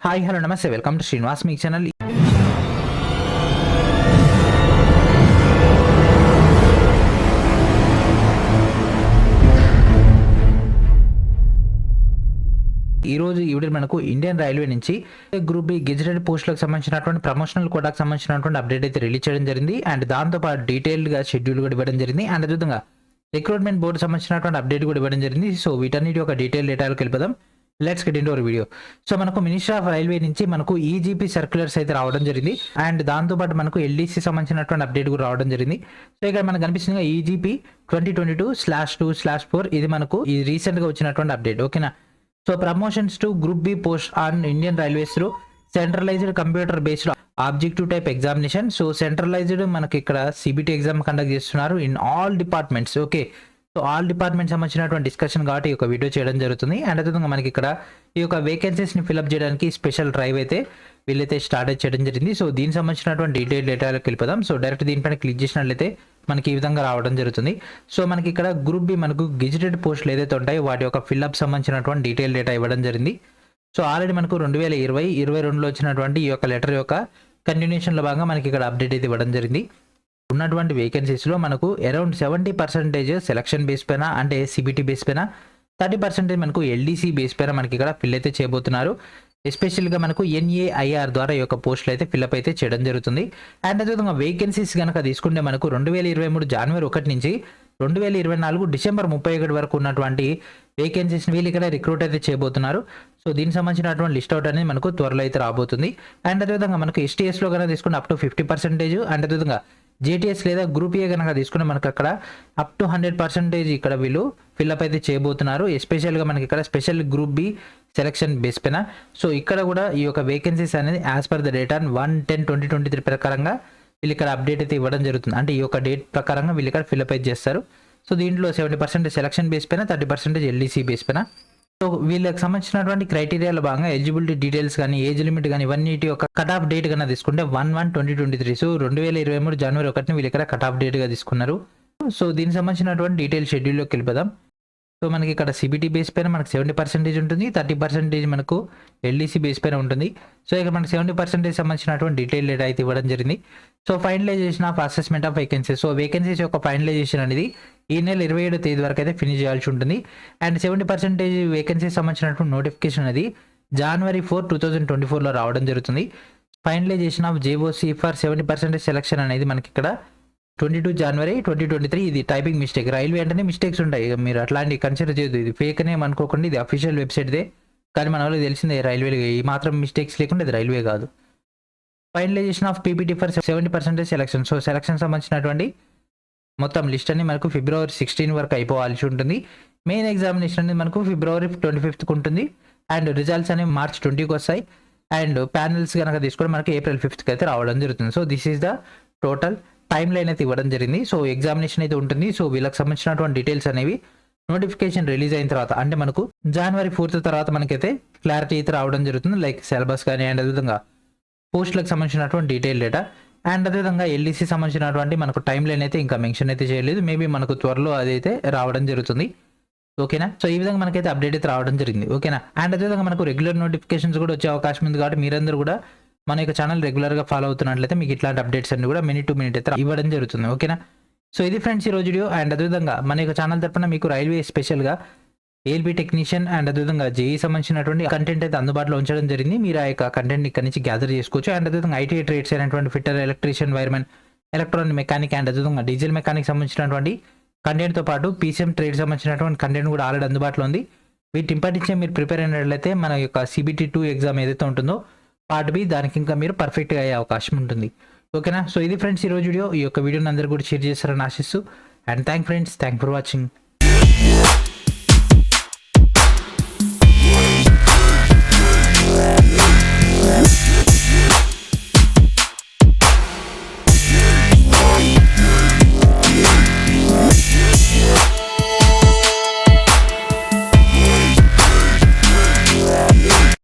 Hi hello నమస్తే welcome to Srinivas me channel. ఈరోజు ఈ వీడియో మనకు ఇండియన్ రైల్వే నుంచి గ్రూప్ బి గెజిటెడ్ పోస్టులకు సంబంధించినటువంటి ప్రమోషనల్ కోటాకు సంబంధించినటువంటి అప్డేట్ అయితే రిలీజ్ చేయడం జరిగింది. అండ్ దాంతోపాటు డీటెయిల్డ్గా షెడ్యూల్ కూడా ఇవ్వడం జరిగింది. అండ్ అదేవిధంగా రిక్రూట్మెంట్ బోర్డు సంబంధించినటువంటి అప్డేట్ కూడా ఇవ్వడం జరిగింది. సో వీటన్నిటి ఒక డీటెయిల్ డేటాలకు వెళ్ళిపోదాం. Let's get into hour video. So మనకు మినిస్ట్రీ ఆఫ్ రైల్వే నుంచి మనకు ఈజీపీ సర్క్యులర్స్ అయితే రావడం జరిగింది. అండ్ దాంతోపాటు మనకు ఎల్డీసీ సంబంధించినటువంటి అప్డేట్ కూడా రావడం జరిగింది. సో ఇక్కడ మనకు కనిపిస్తుంది ఈజీపీ 2022/2/4 ఇది మనకు ఈ రీసెంట్గా వచ్చినటువంటి అప్డేట్. ఓకేనా. So promotions to group B post on Indian railways through centralised computer based objective type examination. So centralised మనకి ఇక్కడ సిబిటి ఎగ్జామ్ కండక్ట్ చేస్తున్నారు in all departments. Okay. So all departments సంబంధించినటువంటి డిస్కషన్ కాబట్టి ఈ యొక్క వీడియో చేయడం జరుగుతుంది. అండ్ అదేవిధంగా మనకి ఇక్కడ ఈ యొక్క వేకెన్సీస్ని ఫిల్అప్ చేయడానికి స్పెషల్ డ్రైవ్ అయితే వీళ్ళైతే స్టార్ట్ చేయడం జరిగింది. సో దీనికి సంబంధించినటువంటి డీటెయిల్ డేటాలకు వెళ్ళిపోదాం. సో డైరెక్ట్ దీనిపైన క్లిక్ చేసినట్లయితే మనకి ఈ విధంగా రావడం జరుగుతుంది. సో మనకి ఇక్కడ గ్రూప్ బి మనకు గెజిటెడ్ పోస్టులు ఏదైతే ఉంటాయో వాటి యొక్క ఫిల్అప్ సంబంధించినటువంటి డీటెయిల్ డేటా ఇవ్వడం జరిగింది. సో ఆల్రెడీ మనకు 2020-22లో వచ్చినటువంటి ఈ యొక్క లెటర్ యొక్క కంటిన్యూషన్లో భాగంగా మనకి ఇక్కడ అప్డేట్ అయితే ఇవ్వడం జరిగింది. ఉన్నటువంటి వేకెన్సీస్లో మనకు అరౌండ్ 70% సెలక్షన్ బేస్ పైన అంటే సిబిటి బేస్ పైన, 30% మనకు ఎల్డీసీ బేస్ పైన మనకి ఇక్కడ ఫిల్ అయితే చేయబోతున్నారు. ఎస్పెషల్గా మనకు ఎన్ఏఐఆర్ ద్వారా ఈ యొక్క పోస్టులు అయితే ఫిల్అప్ అయితే చేయడం జరుగుతుంది. అండ్ అదేవిధంగా వేకెన్సీస్ కనుక తీసుకుంటే మనకు 2023 జనవరి 1 నుంచి 2024 డిసెంబర్ 31 వరకు ఉన్నటువంటి వేకెన్సీస్ని వీళ్ళు ఇక్కడ రిక్రూట్ అయితే చేయబోతున్నారు. సో దీనికి సంబంధించినటువంటి లిస్ట్ అవుట్ అనేది మనకు త్వరలో అయితే రాబోతుంది. అండ్ అదేవిధంగా మనకు ఎస్టీఎస్లో కనుక తీసుకుంటే అప్ టు 50%, అండ్ అదేవిధంగా జేటీఎస్ లేదా గ్రూప్ ఏ కనుక తీసుకుంటే మనకు అక్కడ అప్ టు 100% ఇక్కడ వీళ్ళు ఫిల్అప్ అయితే చేయబోతున్నారు. ఎస్పెషల్గా మనకి ఇక్కడ special group B selection base పైన. సో ఇక్కడ కూడా ఈ యొక్క వేకెన్సీస్ అనేది as per the date on 1/10/2023 ప్రకారంగా వీళ్ళు ఇక్కడ అప్డేట్ అయితే ఇవ్వడం జరుగుతుంది. అంటే ఈ యొక్క డేట్ ప్రకారంగా వీళ్ళు ఇక్కడ ఫిల్అప్ అయితే చేస్తారు. సో దీంట్లో 70% సెలక్షన్ బేస్ పైన, 30% ఎల్డీసీ బేస్ పైన. సో వీళ్ళకి సంబంధించినటువంటి క్రైటీరియాలో భాగంగా ఎలిజిబిలిటీ డీటెయిల్స్ కానీ, ఏజ్ లిమిట్ కానీ ఇవన్నీ యొక్క కట్ ఆఫ్ డేట్ కన్నా తీసుకుంటే 1/1/2023. సో 2023 జనవరి 1 వీళ్ళు ఇక్కడ కట్ ఆఫ్ డేట్గా తీసుకున్నారు. సో దీనికి సంబంధించినటువంటి డీటెయిల్ షెడ్యూల్లోకి వెళ్ళిపోదాం. సో మనకి ఇక్కడ సిబిటి బేస్ పైన మనకు 70% ఉంటుంది, 30% మనకు ఎల్డీసీ బేస్ పైన ఉంటుంది. సో ఇక్కడ మనకు 70% సంబంధించినటువంటి డీటెయిల్ డేటా అయితే ఇవ్వడం జరిగింది. So finalisation of assessment of vacancies. So vacancies యొక్క ఫైనలైజేషన్ అనేది ఈ నెల 27వ తేదీ వరకు అయితే ఫినిష్ చేయాల్సి ఉంటుంది. అండ్ 70% వేకెన్సీస్ సంబంధించినటువంటి నోటిఫికేషన్ అనేది January 4, 2024లో రావడం జరుగుతుంది. ఫైనలైజేషన్ ఆఫ్ జేఓసీ ఫర్ 70% సెలక్షన్ అనేది మనకి ఇక్కడ 22 జనవరి 2023. ఇది టైపింగ్ మిస్టేక్. రైల్వే అంటేనే మిస్టేక్స్ ఉంటాయి, మీరు అట్లాంటి కన్సిడర్ చేయదు. ఇది ఫేక్ అనే అనుకోకుండా, ఇది అఫీషియల్ వెబ్సైట్దే. కానీ మన వాళ్ళకి తెలిసిందే రైల్వే ఈ మాత్రం మిస్టేక్స్ లేకుండా ఇది రైల్వే కాదు. Finalisation of PPT for 70% selection. So selection సంబంధించినటువంటి మొత్తం లిస్ట్ అని మనకు February 16 వరకు అయిపోవాల్సి ఉంటుంది. మెయిన్ ఎగ్జామినేషన్ అనేది మనకు February 25కి ఉంటుంది. అండ్ రిజల్ట్స్ అనేవి March 20కి వస్తాయి. అండ్ ప్యానల్స్ కనుక తీసుకొని మనకి April 5కి అయితే రావడం జరుగుతుంది. So this is the total time line అయితే ఇవ్వడం జరిగింది. సో ఎగ్జామినేషన్ అయితే ఉంటుంది. సో వీళ్ళకి సంబంధించినటువంటి డీటెయిల్స్ అనేవి నోటిఫికేషన్ రిలీజ్ అయిన తర్వాత అంటే మనకు January 4 తర్వాత మనకైతే క్లారిటీ అయితే రావడం జరుగుతుంది. లైక్ సిలబస్ కానీ, అండ్ అదేవిధంగా పోస్టులకు సంబంధించినటువంటి డీటెయిల్ డేటా, అండ్ అదేవిధంగా ఎల్డీసీ సంబంధించినటువంటి మనకు టైం లైన్ అయితే ఇంకా మెన్షన్ అయితే చేయలేదు. మేబీ మనకు త్వరలో అదైతే రావడం జరుగుతుంది. ఓకేనా. సో ఈ విధంగా మనకైతే అప్డేట్ అయితే రావడం జరిగింది. ఓకేనా. అండ్ అదేవిధంగా మనకు రెగ్యులర్ నోటిఫికేషన్స్ కూడా వచ్చే అవకాశం ఉంది. కాబట్టి మీరందరూ కూడా మన యొక్క ఛానల్ రెగ్యులర్గా ఫాలో అవుతున్నట్లయితే మీకు ఇట్లాంటి అప్డేట్స్ అన్ని కూడా మినిట్ టు మినిట్ అయితే ఇవ్వడం జరుగుతుంది. ఓకేనా. సో ఇది ఫ్రెండ్స్ ఈరోజు వీడియో. అండ్ అదేవిధంగా మన యొక్క ఛానల్ తరపున మీకు రైల్వే స్పెషల్గా ఏఎల్బీ టెక్నీషియన్ అండ్ అదేవిధంగా జేఈ సంబంధించినటువంటి కంటెంట్ అయితే అందుబాటులో ఉంచడం జరిగింది. మీరు ఆ యొక్క కంటెంట్ ఇక్కడ నుంచి గ్యాదర్ చేసుకోవచ్చు. అండ్ అదేవిధంగా ఐటీ ట్రేడ్స్ అయినటువంటి fitter, electrician, wiremen, electronic mechanic, and అదేవిధంగా డీజిల్ మెకానిక్ సంబంధించినటువంటి కంటెంట్తో పాటు పీసీఎం ట్రేడ్ సంబంధించినటువంటి కంటెంట్ కూడా ఆల్రెడీ అందుబాటులో ఉంది. వీటి ఇంపార్టెన్స్ మీరు ప్రిపేర్ అయినట్లయితే మన యొక్క CBT 2 ఎగ్జామ్ ఏదైతే ఉంటుందో పార్ట్ బి దానికి ఇంకా మీరు పర్ఫెక్ట్గా అయ్యే అవకాశం ఉంటుంది. ఓకేనా. సో ఇది ఫ్రెండ్స్ ఈరోజు వీడియో. ఈ యొక్క వీడియోని అందరూ కూడా షేర్ చేస్తారని ఆశిస్తూ, అండ్ థ్యాంక్ ఫర్ వాచింగ్.